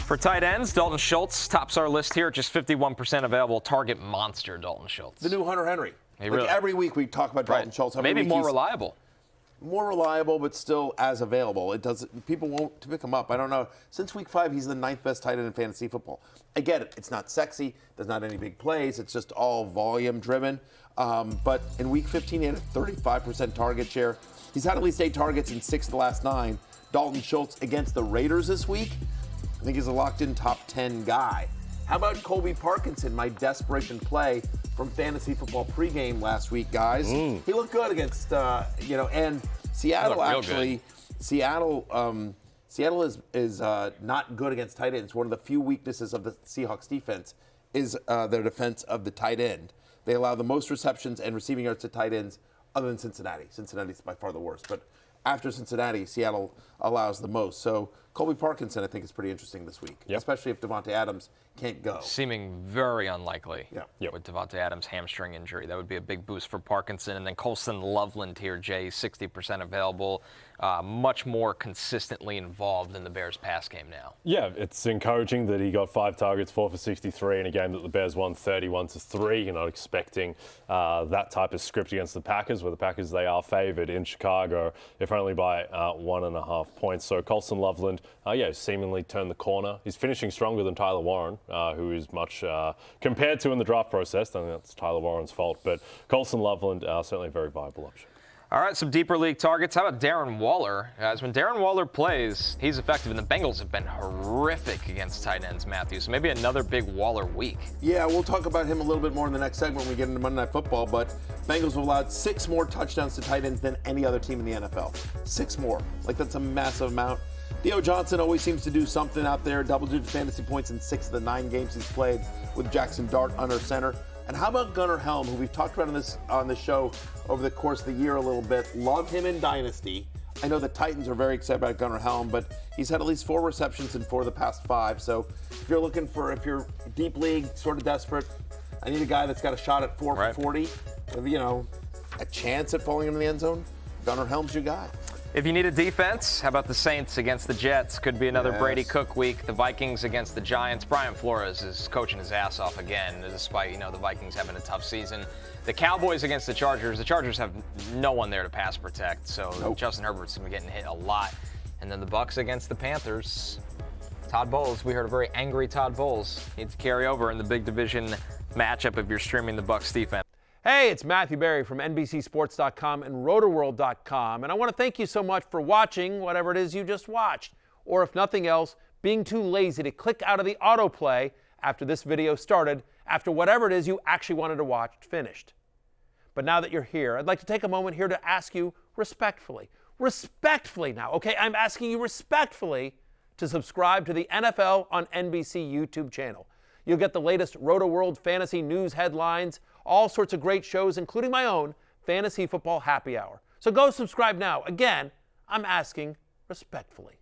For tight ends, Dalton Schultz tops our list here at just 51% available. Target monster, Dalton Schultz. The new Hunter Henry. Really, every week we talk about Dalton Schultz. Maybe more reliable. More reliable, but still as available. It doesn't. People won't pick him up. I don't know. Since week 5, he's the 9th best tight end in fantasy football. I get it. It's not sexy. There's not any big plays. It's just all volume driven. But in week 15, he had a 35% target share. He's had at least 8 targets in 6 of the last 9. Dalton Schultz against the Raiders this week. I think he's a locked-in top 10 guy. How about Colby Parkinson, my desperation play from Fantasy Football pregame last week, guys? He looked good against, and Seattle actually. Seattle is not good against tight ends. One of the few weaknesses of the Seahawks defense is their defense of the tight end. They allow the most receptions and receiving yards to tight ends other than Cincinnati. Cincinnati's by far the worst, but after Cincinnati, Seattle allows the most. So Colby Parkinson, I think, is pretty interesting this week, especially if Devontae Adams can't go. Seeming very unlikely with Devontae Adams' hamstring injury. That would be a big boost for Parkinson. And then Colston Loveland here, Jay, 60% available, much more consistently involved in the Bears' pass game now. Yeah, it's encouraging that he got 5 targets, 4 for 63 in a game that the Bears won 31-3. You're not expecting that type of script against the Packers, where the Packers, they are favored in Chicago, if only by 1.5 points. So Colston Loveland, seemingly turned the corner. He's finishing stronger than Tyler Warren, who is much compared to in the draft process. I think that's Tyler Warren's fault. But Colston Loveland, certainly a very viable option. All right, some deeper league targets. How about Darren Waller? Guys, when Darren Waller plays, he's effective, and the Bengals have been horrific against tight ends, Matthew. So maybe another big Waller week. Yeah, we'll talk about him a little bit more in the next segment when we get into Monday Night Football, but Bengals have allowed 6 more touchdowns to tight ends than any other team in the NFL. 6 more. That's a massive amount. Theo Johnson always seems to do something out there, double-digit fantasy points in 6 of the 9 games he's played with Jackson Dart under center. And how about Gunnar Helm, who we've talked about on this show over the course of the year a little bit. Love him in Dynasty. I know the Titans are very excited about Gunnar Helm, but he's had at least 4 receptions in 4 of the past 5. So if you're deep league, sort of desperate, I need a guy that's got a shot at 4 for 40, a chance at falling into the end zone, Gunnar Helm's your guy. If you need a defense, how about the Saints against the Jets? Could be another Brady Cook week. The Vikings against the Giants. Brian Flores is coaching his ass off again, despite, the Vikings having a tough season. The Cowboys against the Chargers. The Chargers have no one there to pass protect, so Justin Herbert's going to be getting hit a lot. And then the Bucs against the Panthers. Todd Bowles, we heard a very angry Todd Bowles. Needs to carry over in the big division matchup if you're streaming the Bucs defense. Hey, it's Matthew Berry from NBCSports.com and Rotoworld.com, and I want to thank you so much for watching whatever it is you just watched, or if nothing else, being too lazy to click out of the autoplay after this video started, after whatever it is you actually wanted to watch finished. But now that you're here, I'd like to take a moment here to ask you respectfully now, okay? I'm asking you respectfully to subscribe to the NFL on NBC YouTube channel. You'll get the latest Rotoworld fantasy news headlines, all sorts of great shows, including my own Fantasy Football Happy Hour. So go subscribe now. Again, I'm asking respectfully.